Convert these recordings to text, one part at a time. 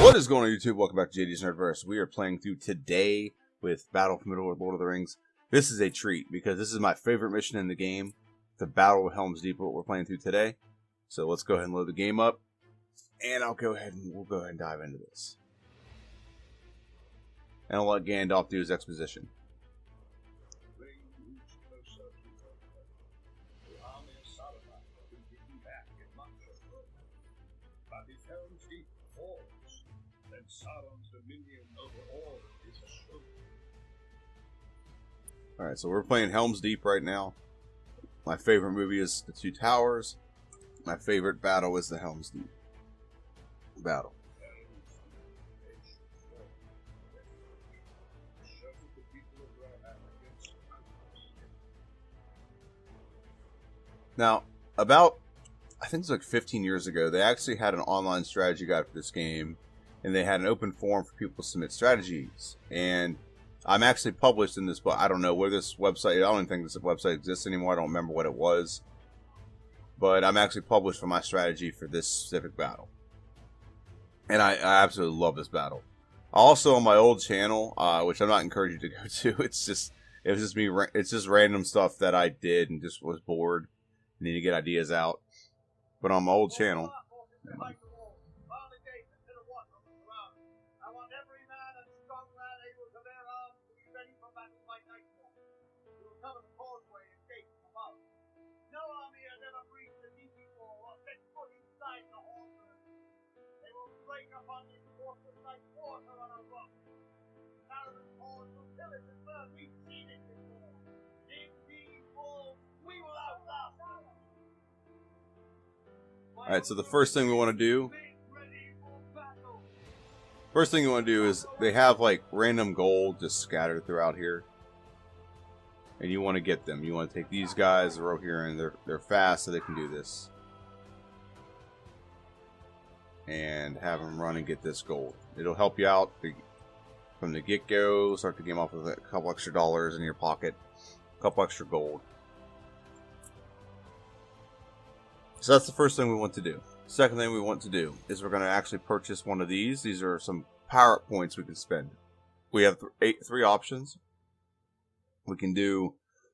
What is going on YouTube? Welcome back to JDs NerdVerse. We are playing through today with Battle for Middle-earth Lord of the Rings. This is a treat because this is my favorite mission in the game, the Battle of Helms Deep, what we're playing through today. So let's go ahead and load the game up, and we'll go ahead and dive into this. And I'll let Gandalf do his exposition. Alright, so we're playing Helms Deep right now. My favorite movie is The Two Towers. My favorite battle is the Helms Deep battle. Now, I think it's like 15 years ago, they actually had an online strategy guide for this game, and they had an open forum for people to submit strategies. And I'm actually published in this book. I don't know where this website, I don't even think this website exists anymore. I don't remember what it was. But I'm actually published for my strategy for this specific battle. And I absolutely love this battle. Also on my old channel, which I'm not encouraging you to go to, it was just me, it's just random stuff that I did and just was bored. Need to get ideas out. But on my old channel, alright, so the first thing we want to do is they have like random gold just scattered throughout here. And you want to get them. You want to take these guys, they're over here, and they're fast so they can do this. And have them run and get this gold. It'll help you out from the get-go. Start the game off with a couple extra dollars in your pocket. A couple extra gold. So that's the first thing we want to do. Second thing we want to do is we're going to actually purchase one of these. These are some power-up points we can spend. We have three options. We can do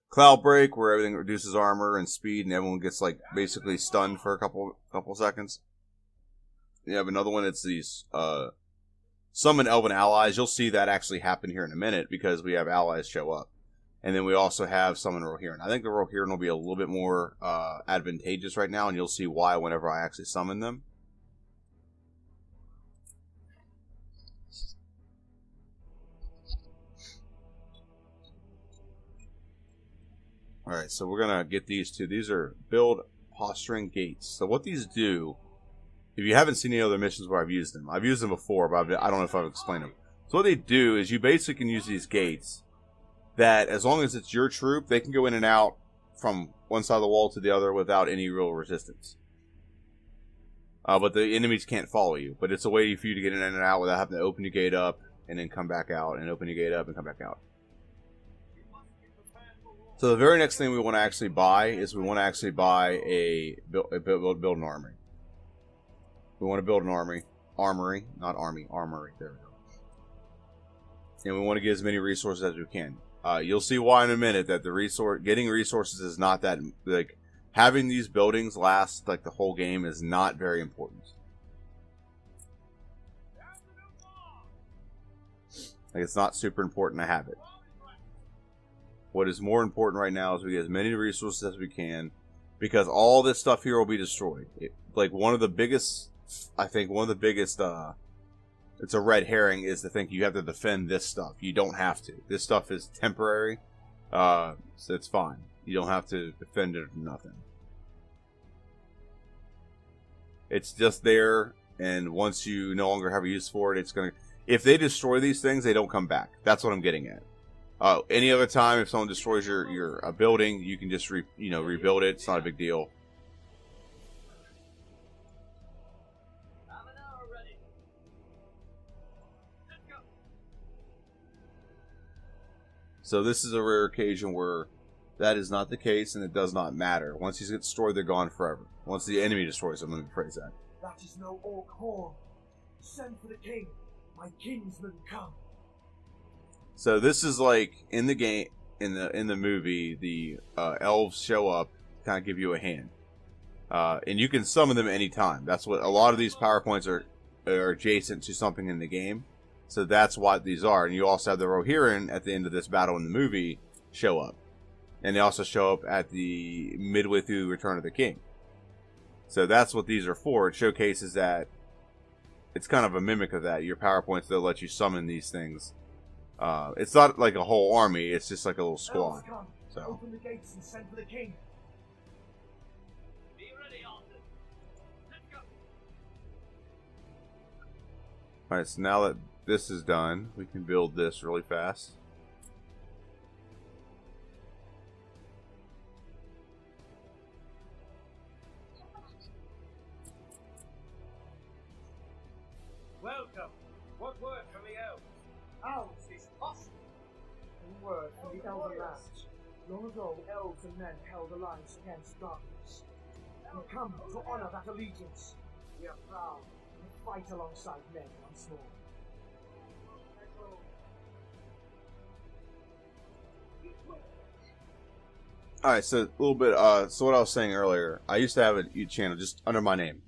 Cloud Break, where everything reduces armor and speed, and everyone gets like basically stunned for a couple seconds. You have another one. It's these summon elven allies. You'll see that actually happen here in a minute because we have allies show up. And then we also have summon Rohirrim. I think the Rohirrim will be a little bit more advantageous right now, and you'll see why whenever I actually summon them. Alright, so we're going to get these two. These are build posturing gates. So what these do, if you haven't seen any other missions where I've used them before, but I don't know if I've explained them. So what they do is you basically can use these gates that, as long as it's your troop, they can go in and out from one side of the wall to the other without any real resistance. But the enemies can't follow you. But it's a way for you to get in and out without having to open your gate up and then come back out, and open your gate up and come back out. So the very next thing we want to actually buy is we want to actually buy build an armory. We want to build an armory, not army, armory. There we go. And we want to get as many resources as we can. You'll see why in a minute that getting resources is not that, like, having these buildings last like the whole game is not very important. Like, it's not super important to have it. What is more important right now is we get as many resources as we can, because all this stuff here will be destroyed. Like, one of the biggest, it's a red herring, is to think you have to defend this stuff. You don't have to. This stuff is temporary, so it's fine. You don't have to defend it or nothing. It's just there, and once you no longer have a use for it, it's gonna. If they destroy these things, they don't come back. That's what I'm getting at. Any other time, if someone destroys your building, you can just rebuild it. It's not a big deal. So this is a rare occasion where that is not the case, and it does not matter. Once these get destroyed, they're gone forever. Once the enemy destroys them, let me phrase that. That is no orc horn. Send for the king. My kinsmen come. So this is like in the game, in the movie, the elves show up, kind of give you a hand, and you can summon them anytime. That's what a lot of these PowerPoints are adjacent to something in the game. So that's what these are. And you also have the Rohirrim at the end of this battle in the movie show up, and they also show up at the midway through Return of the King. So that's what these are for. It showcases that. It's kind of a mimic of that. Your PowerPoints, they'll let you summon these things. It's not like a whole army. It's just like a little squad. So. Open the gates and send for the king. Be ready, Arthur. Let's go. Alright, so now that this is done, we can build this really fast. Welcome. What word from the elves? Elves is possible. A word from the elven lands. Long ago, elves and men held alliance against darkness. We come to honor that allegiance. We are proud and fight alongside men once more. Alright, so a little bit, so what I was saying earlier, I used to have a YouTube channel just under my name.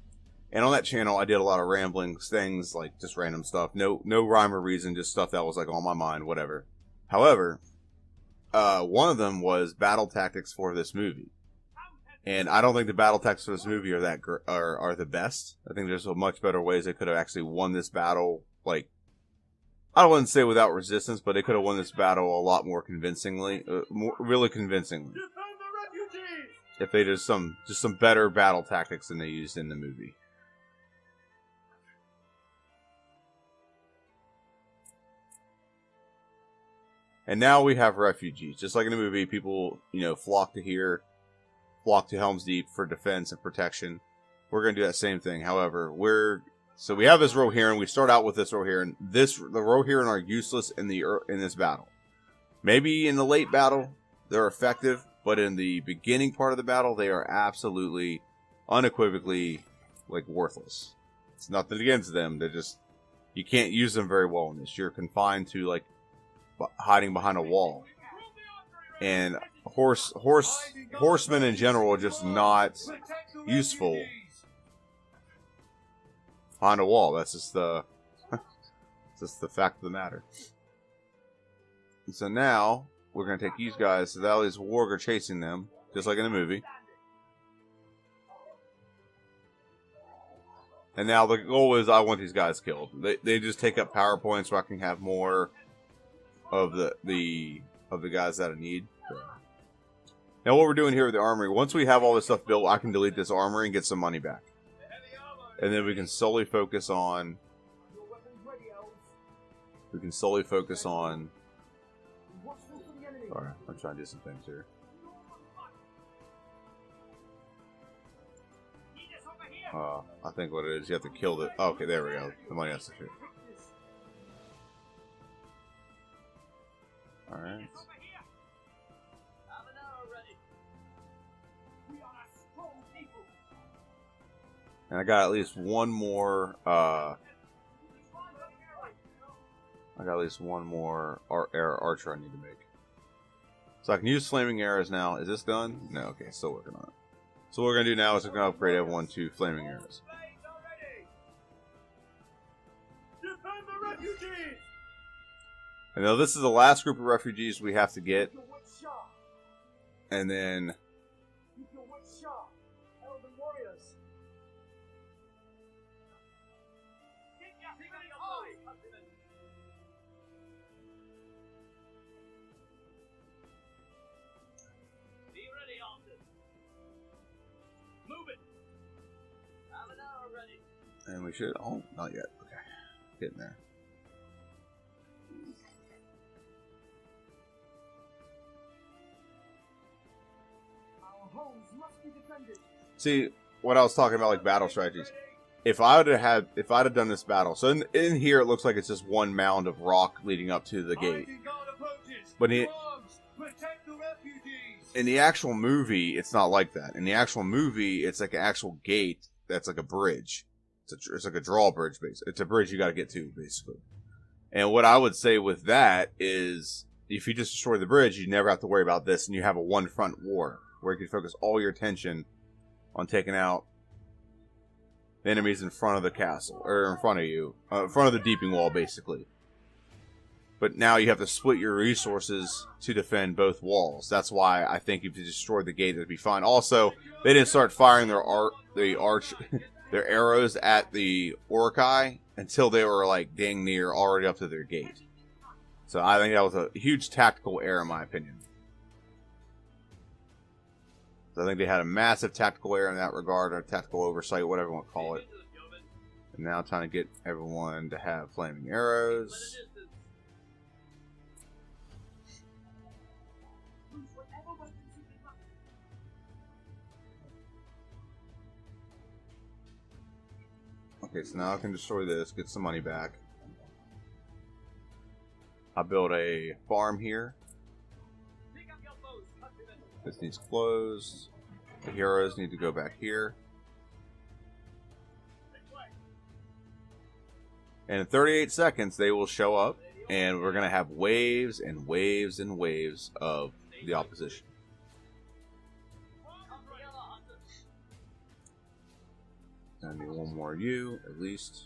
And on that channel, I did a lot of rambling things, like just random stuff. No rhyme or reason, just stuff that was like on my mind, whatever. However, one of them was battle tactics for this movie. And I don't think the battle tactics for this movie are the best. I think there's much better ways they could have actually won this battle. Like, I wouldn't say without resistance, but they could have won this battle a lot more convincingly, really convincingly. If they did some better battle tactics than they used in the movie. And now we have refugees. Just like in the movie, people, flock to Helms Deep for defense and protection. We're going to do that same thing. However, so we have this Rohirrim. We start out with this Rohirrim. The Rohirrim are useless in this battle. Maybe in the late battle, they're effective. But in the beginning part of the battle, they are absolutely, unequivocally, worthless. It's nothing against them. They're just, you can't use them very well in this. You're confined to, hiding behind a wall. And horsemen in general are just not useful behind a wall. That's just the fact of the matter. And so now we're going to take these guys. So now these warg are chasing them, just like in the movie. And now the goal is I want these guys killed. They just take up PowerPoints so I can have more of the guys that I need. So. Now what we're doing here with the armory, once we have all this stuff built, I can delete this armory and get some money back. And then we can solely focus on... Alright, I'm trying to do some things here. I think what it is, you have to kill the... Oh, okay, there we go. The money has to shoot. Alright. And I got at least one more, archer I need to make. So I can use flaming arrows now. Is this done? No, okay, still working on it. So what we're going to do now is we're going to upgrade everyone to flaming arrows. And now this is the last group of refugees we have to get. And then... And we should... Oh, not yet. Okay. Getting there. Our homes must be defended. See, what I was talking about, like battle strategies. If I'd have done this battle, so in here it looks like it's just one mound of rock leading up to the gate. But in the actual movie, it's not like that. In the actual movie, it's like an actual gate that's like a bridge. It's like a drawbridge base. It's a bridge you got to get to, basically. And what I would say with that is, if you just destroy the bridge, you never have to worry about this, and you have a one-front war where you can focus all your attention on taking out the enemies in front of the castle, or in front of you, in front of the deeping wall, basically. But now you have to split your resources to defend both walls. That's why I think if you destroyed the gate, it'd be fine. Also, they didn't start firing their their arrows at the Orkai until they were like dang near already up to their gate. So I think that was a huge tactical error in my opinion. So I think they had a massive tactical error in that regard, or tactical oversight, whatever you want to call it. And now trying to get everyone to have flaming arrows. Okay, so now I can destroy this, get some money back. I'll build a farm here. This needs closed. The heroes need to go back here. And in 38 seconds, they will show up, and we're going to have waves and waves and waves of the opposition. I need one more you, at least.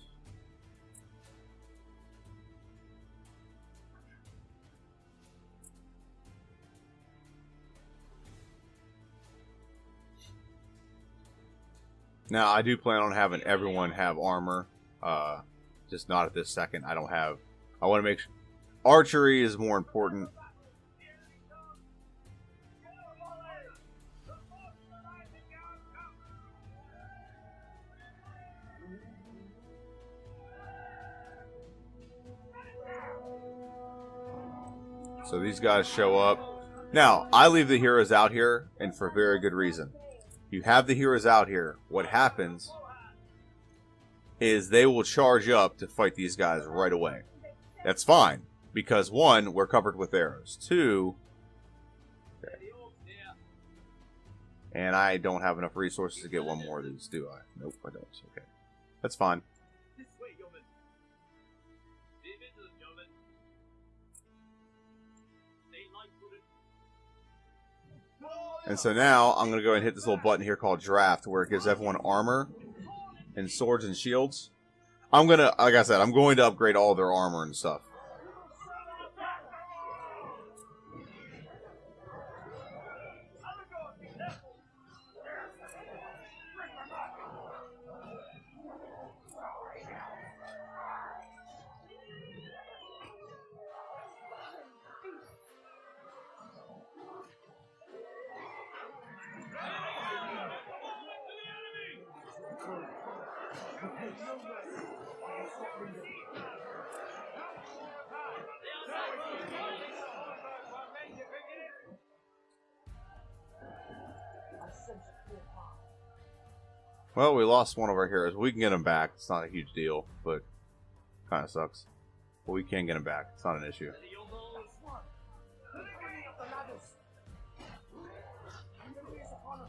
Now, I do plan on having everyone have armor. Just not at this second. I don't have... I want to make sure... Archery is more important. So these guys show up. Now, I leave the heroes out here, and for very good reason. You have the heroes out here. What happens is they will charge up to fight these guys right away. That's fine, because one, we're covered with arrows. Two, okay. And I don't have enough resources to get one more of these, do I? Nope, I don't. Okay, that's fine. And so now I'm going to go ahead and hit this little button here called draft, where it gives everyone armor and swords and shields. I'm going to, like I said, I'm going to upgrade all their armor and stuff. Well, we lost one of our heroes. We can get him back. It's not a huge deal, but kind of sucks. But we can get him back. It's not an issue.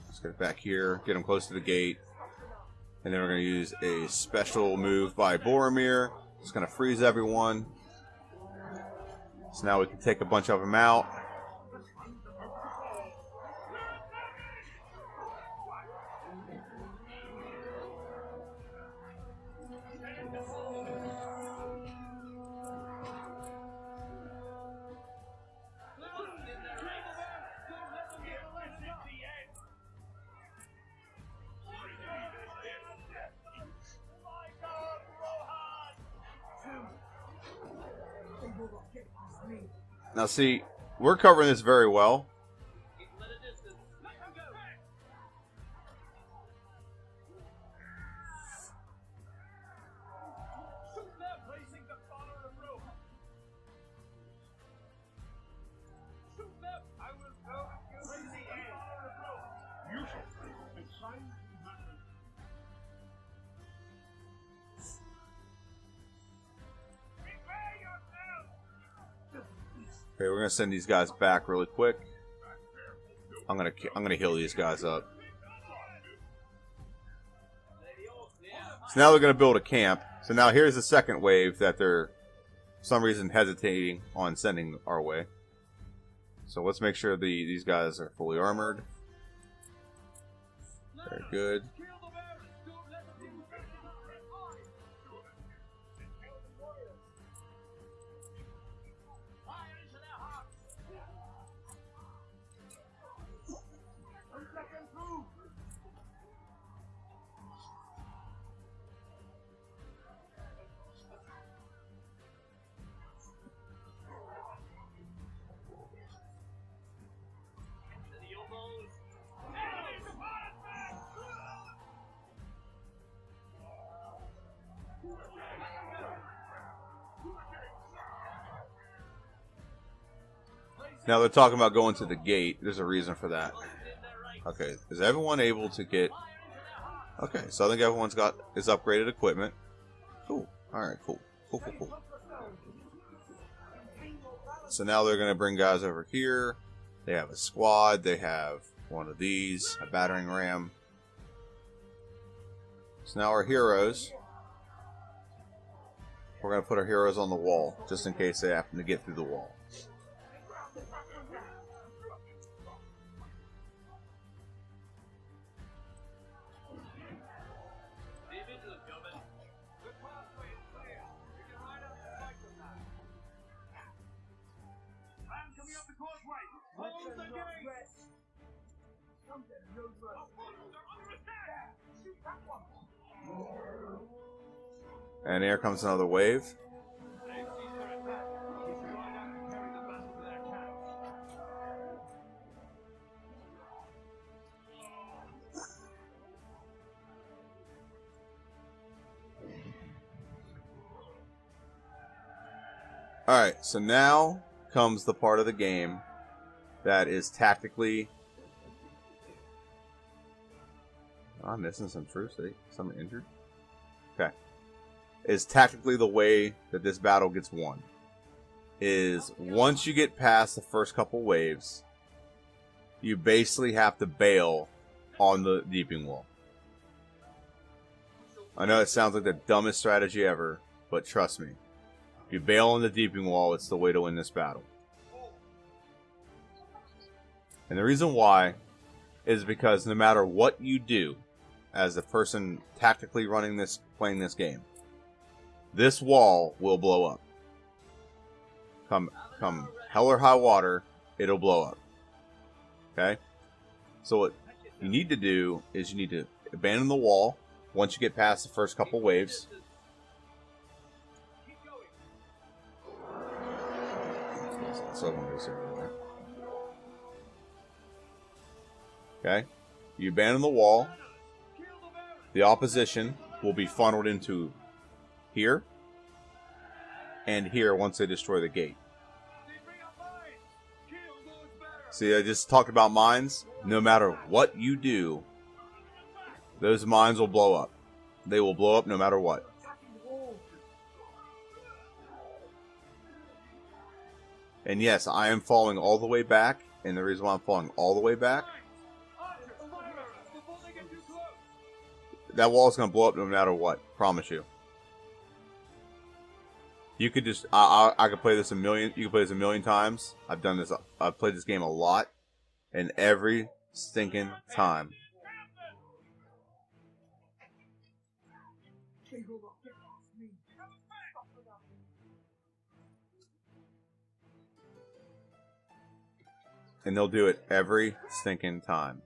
Let's get back here. Get him close to the gate. And then we're going to use a special move by Boromir. It's going to freeze everyone. So now we can take a bunch of them out. Now see, we're covering this very well. Okay, we're gonna send these guys back really quick. I'm gonna heal these guys up. So So now they're going to build a camp. So now here's the second wave that they're, for some reason, hesitating on sending our way. So let's make sure these guys are fully armored. Very good. Now they're talking about going to the gate. There's a reason for that. Okay, is everyone able to get... Okay, so I think everyone's got is upgraded equipment. Cool. Alright, cool. Cool. So now they're going to bring guys over here. They have a squad. They have one of these, a battering ram. So now our heroes... We're going to put our heroes on the wall, just in case they happen to get through the wall. And here comes another wave. Alright, so now comes the part of the game that is tactically... Oh, I'm missing some troops. Someone injured? Okay. Is tactically the way that this battle gets won. Is once you get past the first couple waves, you basically have to bail on the deeping wall. I know it sounds like the dumbest strategy ever, but trust me. If you bail on the deeping wall, it's the way to win this battle. And the reason why is because no matter what you do as the person tactically playing this game, this wall will blow up. Come hell or high water, it'll blow up. Okay? So what you need to do is you need to abandon the wall once you get past the first couple waves. Okay? You abandon the wall. The opposition will be funneled into here and here once they destroy the gate. See, I just talked about mines. No matter what you do, those mines will blow up. They will blow up no matter what. And yes, I am falling all the way back, and the reason why I'm falling all the way back, that wall is going to blow up no matter what. Promise you. You could just, I could play this you can play this a million times. I've done this, I've played this game a lot, and every stinking time. And they'll do it every stinking time.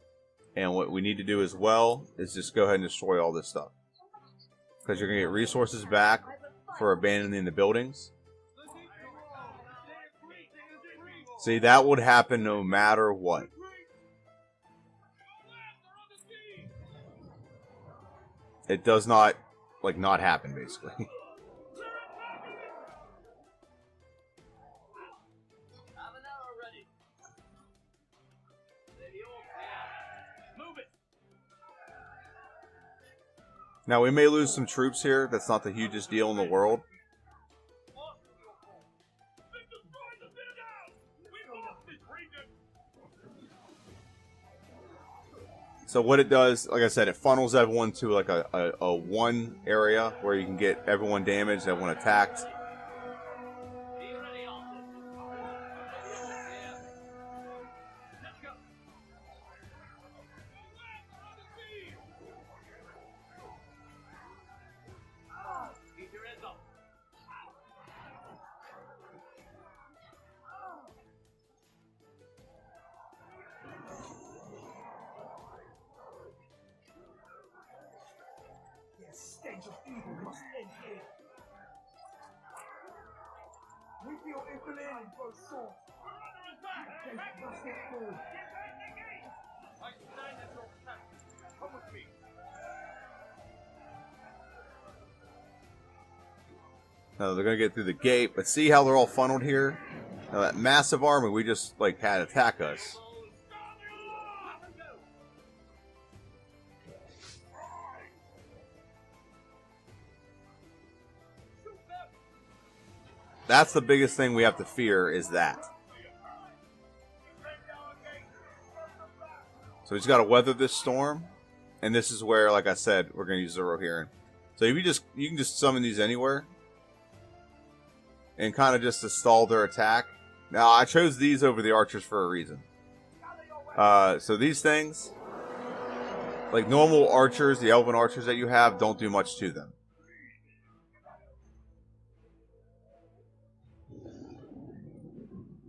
And what we need to do as well is just go ahead and destroy all this stuff. Because you're going to get resources back for abandoning the buildings. See, that would happen no matter what. It does not, not happen, basically. Now, we may lose some troops here. That's not the hugest deal in the world. So what it does, like I said, it funnels everyone to like a one area where you can get everyone damaged, everyone attacked. The stench of evil must end here. We feel inclined for a sword. They must not fall. I stand at your back. Come with me. Now they're gonna get through the gate, but see how they're all funneled here? Now that massive army we just like had attack us. That's the biggest thing we have to fear is that. So we just got to weather this storm, and this is where, like I said, we're going to use Zero Hearing. So if you can just summon these anywhere, and kind of just to stall their attack. Now I chose these over the archers for a reason. So these things, like normal archers, the elven archers that you have, don't do much to them.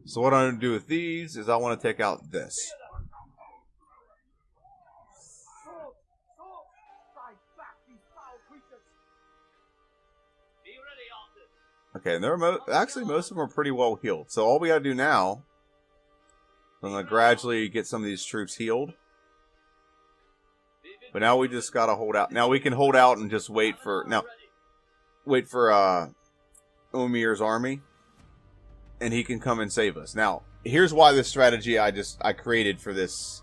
So what I'm going to do with these is I want to take out this. Okay, and they're actually most of them are pretty well healed. So all we got to do now, I'm going to gradually get some of these troops healed. But now we just got to hold out. Now we can hold out and just wait for Omir's army. And he can come and save us. Now, here's why this strategy I created for this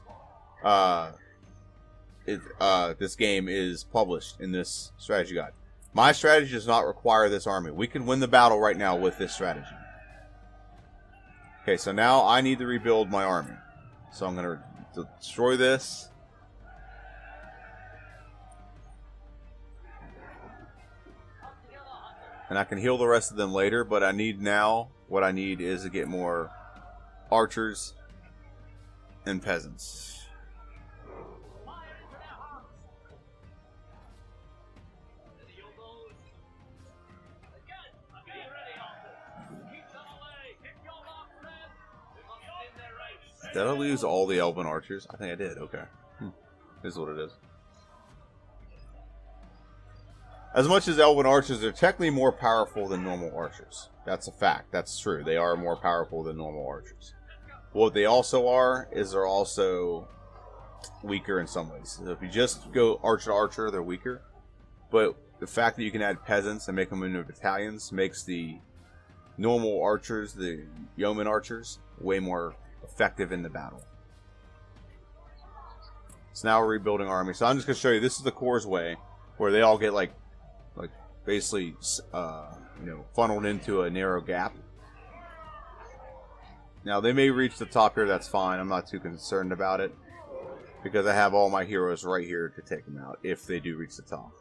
this game is published in this strategy guide. My strategy does not require this army. We can win the battle right now with this strategy. Okay, so now I need to rebuild my army. So I'm going to destroy this. And I can heal the rest of them later, but I need now... What I need is to get more archers and peasants. Did I lose all the elven archers? I think I did. Okay. This is what it is. As much as elven archers are technically more powerful than normal archers. That's a fact. That's true. They are more powerful than normal archers. What they also are is they're also weaker in some ways. So if you just go archer to archer, they're weaker. But the fact that you can add peasants and make them into battalions makes the normal archers, the yeoman archers, way more effective in the battle. So now we're rebuilding our army. So I'm just going to show you. This is the Corps way, where they all get like basically, funneled into a narrow gap. Now, they may reach the top here, that's fine. I'm not too concerned about it, because I have all my heroes right here to take them out, if they do reach the top.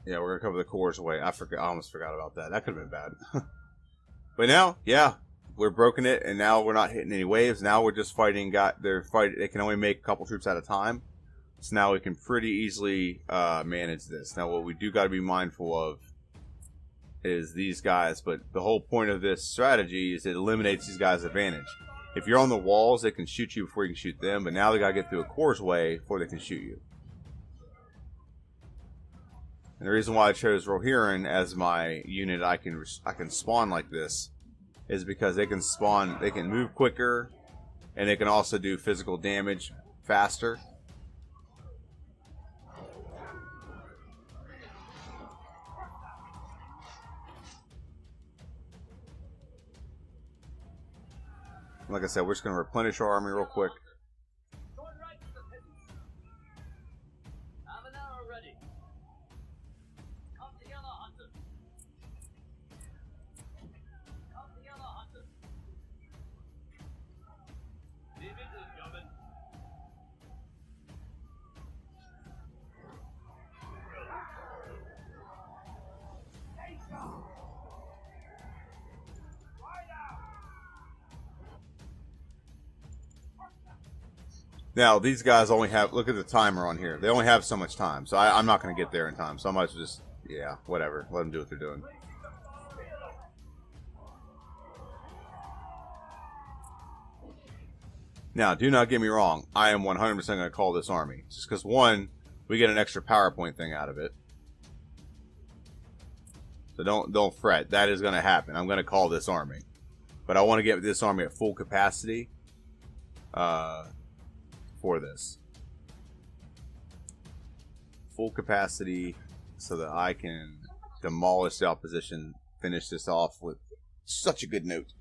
Yeah, we're gonna cover the causeway. I almost forgot about that. That could have been bad. But now, yeah, we're broken it, and now we're not hitting any waves. Now we're just fighting. They can only make a couple troops at a time. So now we can pretty easily manage this. Now, what we do got to be mindful of is these guys. But the whole point of this strategy is it eliminates these guys' advantage. If you're on the walls, they can shoot you before you can shoot them. But now they got to get through a causeway before they can shoot you. And the reason why I chose Rohirrim as my unit I can spawn like this is because they can spawn, they can move quicker, and they can also do physical damage faster. Like I said, we're just going to replenish our army real quick. Now, these guys only have, look at the timer on here. They only have so much time. So I'm not going to get there in time. So I might as well just, yeah, whatever. Let them do what they're doing. Now, do not get me wrong. I am 100% going to call this army. Just because, one, we get an extra PowerPoint thing out of it. So don't fret. That is going to happen. I'm going to call this army. But I want to get this army at full capacity. For this full capacity so that I can demolish the opposition, finish this off with such a good note.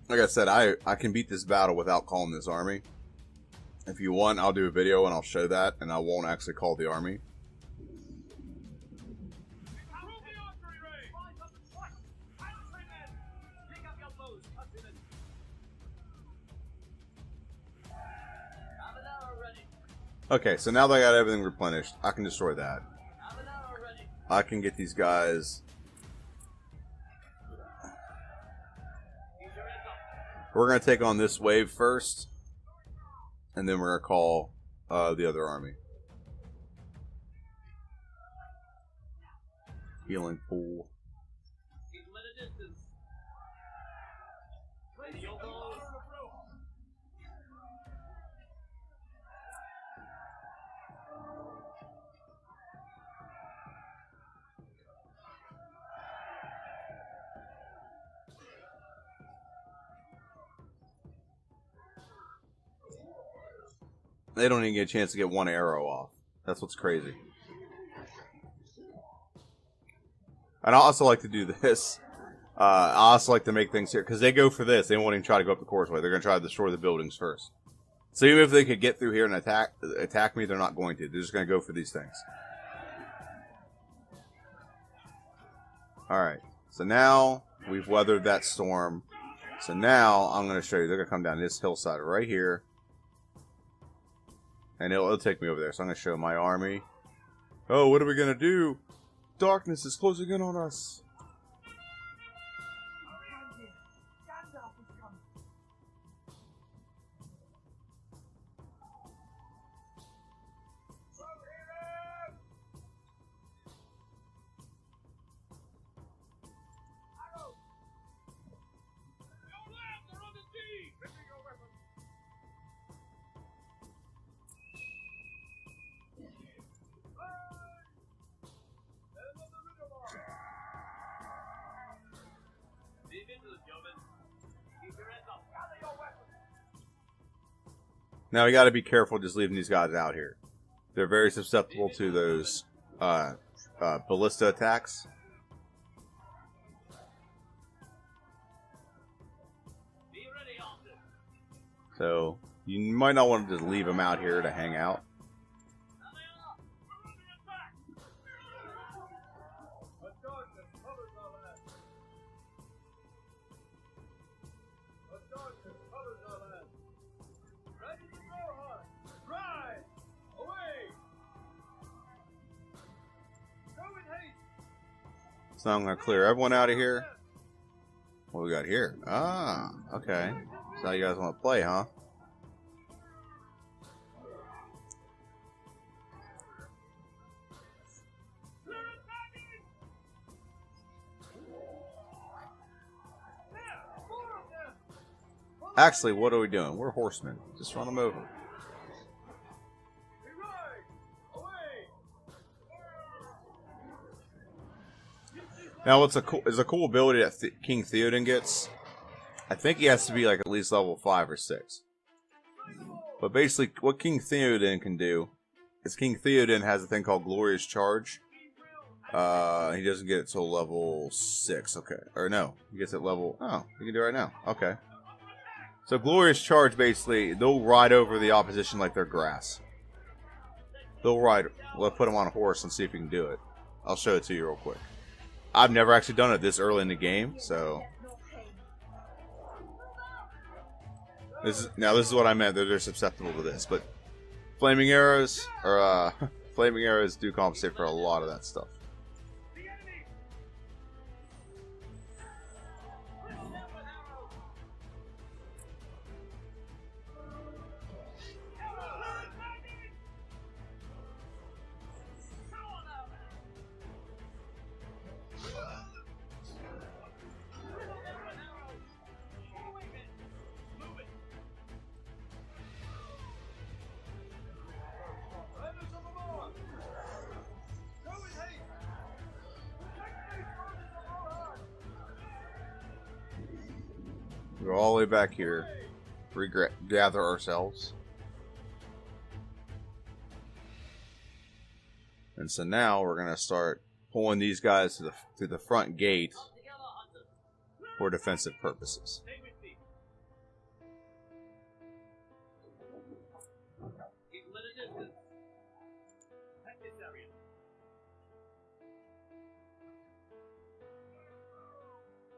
Like I said, I can beat this battle without calling this army. If you want, I'll do a video and I'll show that, and I won't actually call the army. Okay, so now that I got everything replenished, I can destroy that. I can get these guys. We're going to take on this wave first, and then we're going to call the other army. Healing pool. They don't even get a chance to get one arrow off. That's what's crazy. And I also like to do this. I also like to make things here, because they go for this. They won't even try to go up the causeway. They're going to try to destroy the buildings first. So even if they could get through here and attack me, they're not going to. They're just going to go for these things. Alright. So now we've weathered that storm. So now I'm going to show you. They're going to come down this hillside right here. And it'll take me over there. So I'm going to show my army. Oh, what are we going to do? Darkness is closing in on us. Now we got to be careful just leaving these guys out here. They're very susceptible to those ballista attacks. So You might not want to just leave them out here to hang out. So I'm going to clear everyone out of here. What we got here? Ah, okay. That's how you guys want to play, huh? Actually, what are we doing? We're horsemen. Just run them over. Now, what's a cool ability that King Theoden gets? I think he has to be like at least level 5 or 6. But basically, what King Theoden can do is King Theoden has a thing called Glorious Charge. He doesn't get it till level 6. Okay, or no, he gets it level. Oh, he can do it right now. Okay. So Glorious Charge, basically, they'll ride over the opposition like they're grass. They'll ride. We'll put them on a horse and see if we can do it. I'll show it to you real quick. I've never actually done it this early in the game, so this is what I meant. They're susceptible to this, but flaming arrows do compensate for a lot of that stuff. We're all the way back here. Gather ourselves. And so now we're going to start pulling these guys to the front gate for defensive purposes.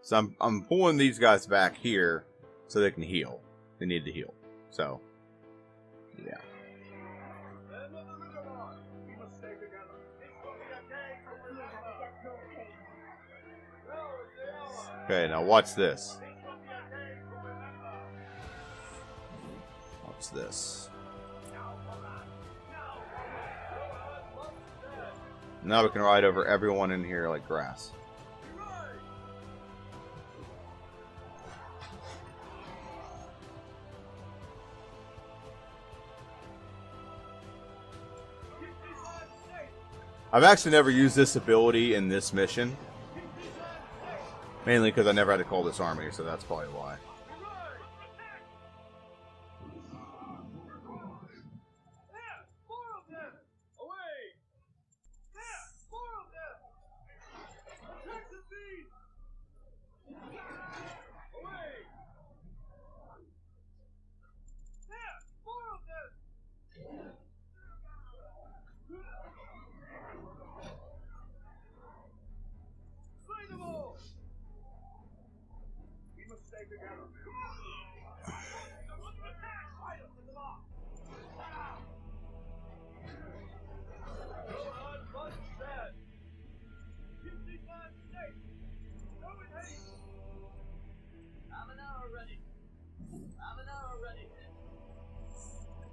So I'm pulling these guys back here so they can heal. They need to heal. So, yeah. Okay, now watch this. Watch this. Now we can ride over everyone in here like grass. I've actually never used this ability in this mission. Mainly because I never had to call this army, so that's probably why.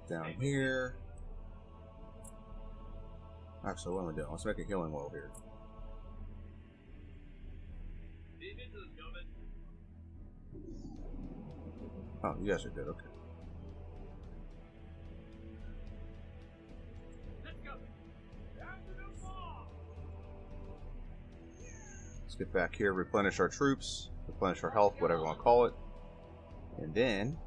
Down here. Actually, what am I doing? Let's make a healing wall here. Oh, you guys are good. Okay. Let's get back here, replenish our troops, replenish our health, whatever you want to call it. And then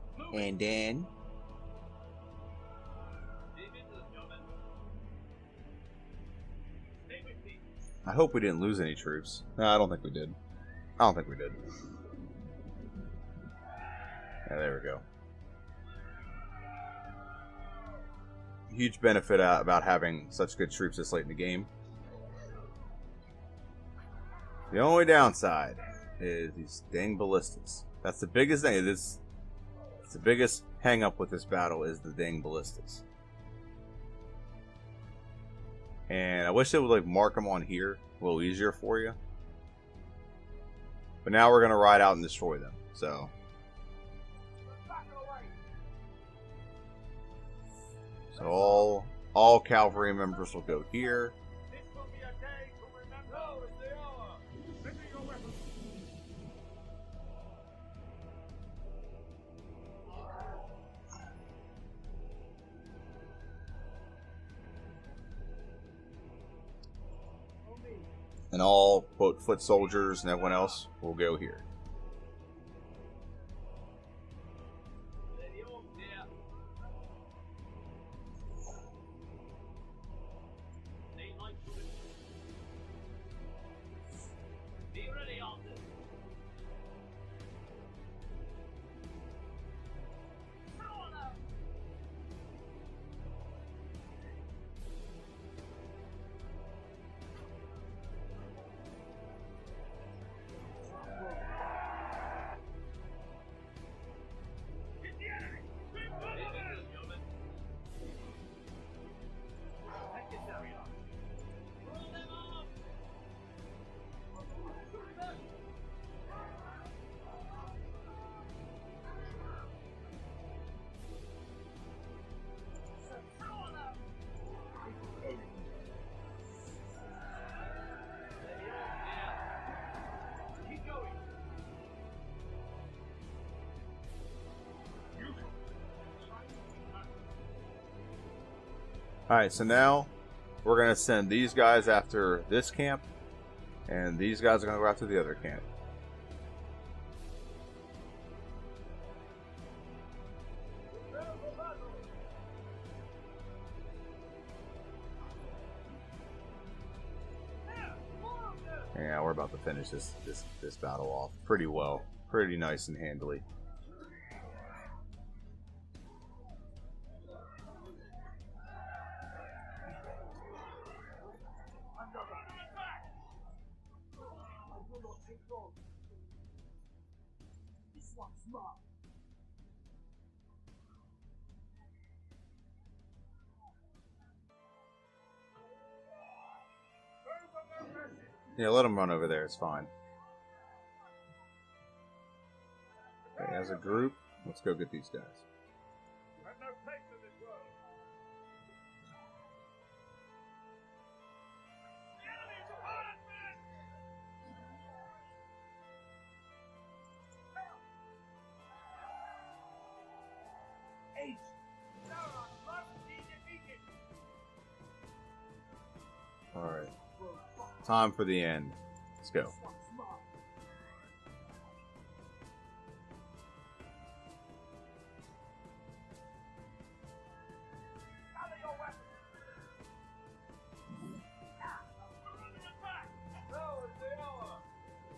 I hope we didn't lose any troops. No, I don't think we did. I don't think we did. Yeah, there we go. huge benefit about having such good troops this late in the game. The only downside is these dang ballistas. That's the biggest thing. It's the biggest hang up with this battle is the dang ballistas. And I wish they would like mark them on here a little easier for you. But now we're gonna ride out and destroy them. So all cavalry members will go here. This will be a day to remember. Now is the hour. Ready your weapons. And all quote foot soldiers and everyone else will go here. Alright, so now we're going to send these guys after this camp, and these guys are going to go after the other camp. Yeah, we're about to finish this battle off pretty well. Pretty nice and handily. Yeah, let them run over there. It's fine. Okay, as a group, let's go get these guys. You have no place in this world. The enemy's upon us, men! Eight. Sauron must be defeated. Alright. Time for the end. Let's go. Gather your weapons. We're under attack. Now is the hour.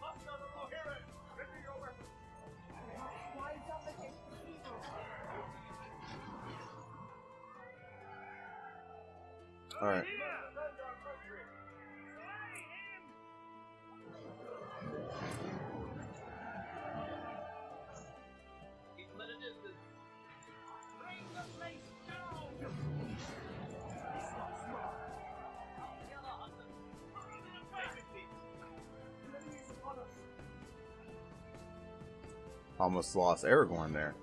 Must gather our heroes. Ready your weapons. Rise up against the evil. Alright. Here. Defend our country. Slay him. Keep them at a distance. Bring the place down. This one's smart. The other hunters. We're under attack. The enemy is upon us. Almost lost Aragorn there.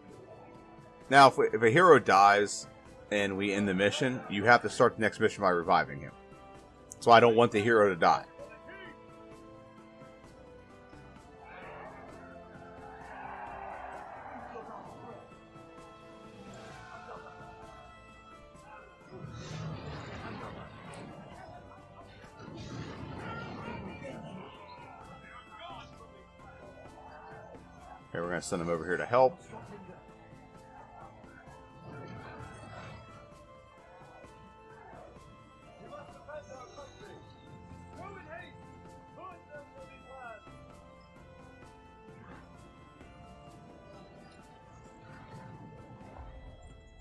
Now, if a hero dies and we end the mission, you have to start the next mission by reviving him. So I don't want the hero to die. Okay, we're going to send him over here to help. We must defend our country. Move in haste. Ruin them will be glad.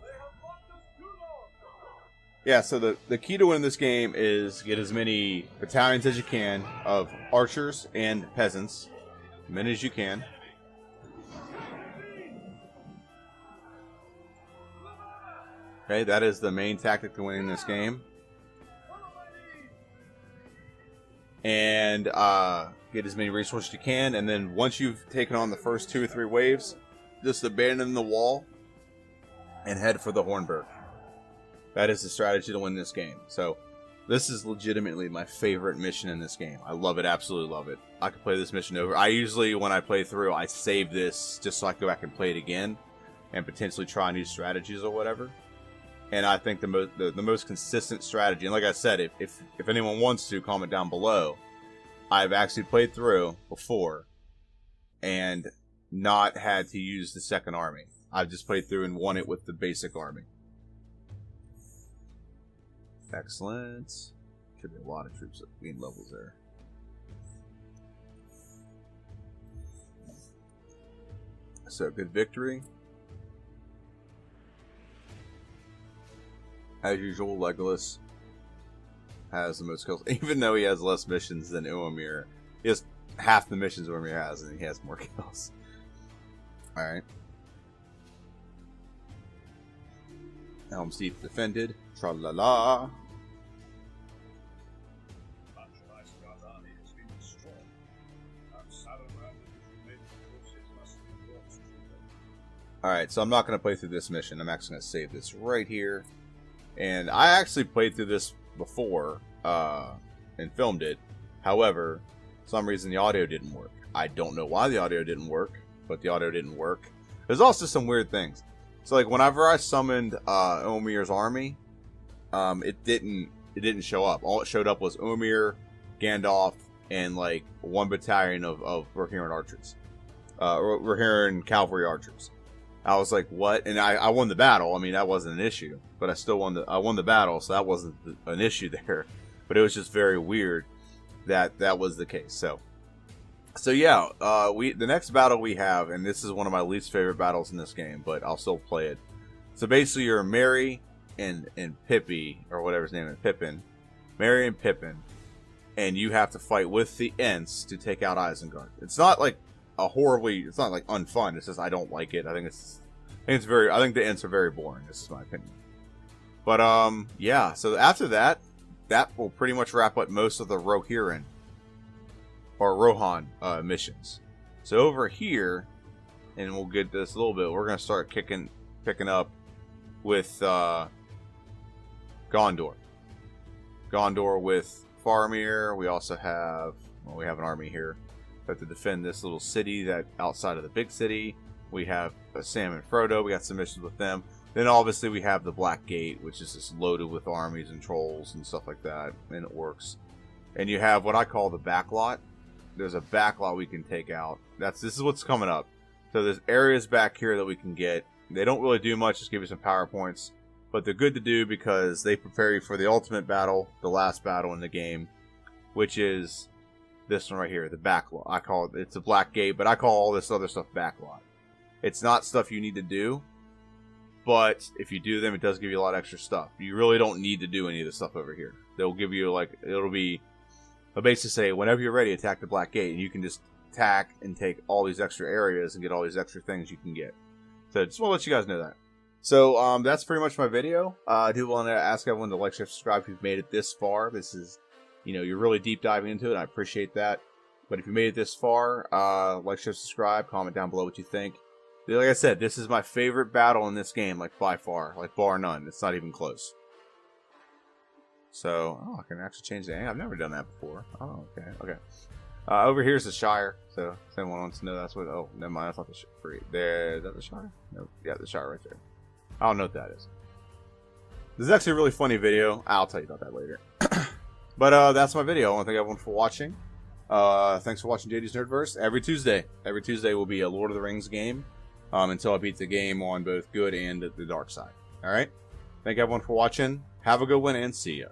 They have blocked us too long. Yeah, so the key to winning this game is get as many battalions as you can of archers and peasants, as many as you can. Okay, that is the main tactic to winning this game. And get as many resources as you can, and then once you've taken on the first 2 or 3 waves, just abandon the wall and head for the Hornburg. That is the strategy to win this game. So, this is legitimately my favorite mission in this game. I love it, absolutely love it. I could play this mission over. I usually, when I play through, I save this just so I can go back and play it again and potentially try new strategies or whatever. And I think the most consistent strategy, and like I said, if anyone wants to, comment down below. I've actually played through before and not had to use the second army. I've just played through and won it with the basic army. Excellent. Should be a lot of troops at gain levels there. So, good victory. As usual, Legolas has the most kills, even though he has less missions than Uomir. He has half the missions Uomir has, and he has more kills. Alright. Helms Deep defended. Tra-la-la. Alright, so I'm not going to play through this mission. I'm actually going to save this right here. And I actually played through this before and filmed it. However, for some reason the audio didn't work. I don't know why the audio didn't work, but the audio didn't work. There's also some weird things. So like whenever I summoned Uomir's army, it didn't show up. All it showed up was Uomir, Gandalf, and like 1 battalion of Rohirrim archers. Rohirrim cavalry archers. I was like, what? And I won the battle. I mean, that wasn't an issue. But I still won the battle, so that wasn't an issue there. But it was just very weird that that was the case. So yeah, the next battle we have, and this is one of my least favorite battles in this game, but I'll still play it. So basically, you're Merry and Pippi, or whatever his name is, Pippin. Merry and Pippin. And you have to fight with the Ents to take out Isengard. It's not like it's not like unfun. It's just I don't like it. I think the Ents are very boring. This is my opinion. But yeah. So after that will pretty much wrap up most of the Rohirrim or Rohan missions. So over here, and we'll get this a little bit. We're gonna start picking up with Gondor. Gondor with Faramir. We also have we have an army here. We have to defend this little city that outside of the big city. We have Sam and Frodo. We got some missions with them. Then obviously we have the Black Gate, which is just loaded with armies and trolls and stuff like that, and it works. And you have what I call the backlot. There's a backlot we can take out. This is what's coming up. So there's areas back here that we can get. They don't really do much, just give you some power points, but they're good to do because they prepare you for the ultimate battle, the last battle in the game, which is this one right here, the backlot. I call it's a Black Gate, but I call all this other stuff backlot. It's not stuff you need to do, but if you do them, it does give you a lot of extra stuff. You really don't need to do any of the stuff over here. They'll give you they'll basically say, whenever you're ready, attack the Black Gate, and you can just attack and take all these extra areas and get all these extra things you can get. So just want to let you guys know that. So that's pretty much my video. I do want to ask everyone to like, share, subscribe if you've made it this far. This is, you're really deep diving into it, and I appreciate that. But if you made it this far, like, share, subscribe, comment down below what you think. Like I said, this is my favorite battle in this game, like by far, like bar none. It's not even close. So, I can actually change the angle. I've never done that before. Oh, okay, okay. Over here's the Shire. So, if anyone wants to know, that's what. Oh, never mind. I thought the Shire. There, is that the Shire? Nope. Yeah, the Shire right there. I don't know what that is. This is actually a really funny video. I'll tell you about that later. But that's my video. I want to thank everyone for watching. Thanks for watching JD's NerdVerse. Every Tuesday will be a Lord of the Rings game. Until I beat the game on both good and the dark side. Alright? Thank everyone for watching. Have a good one and see ya.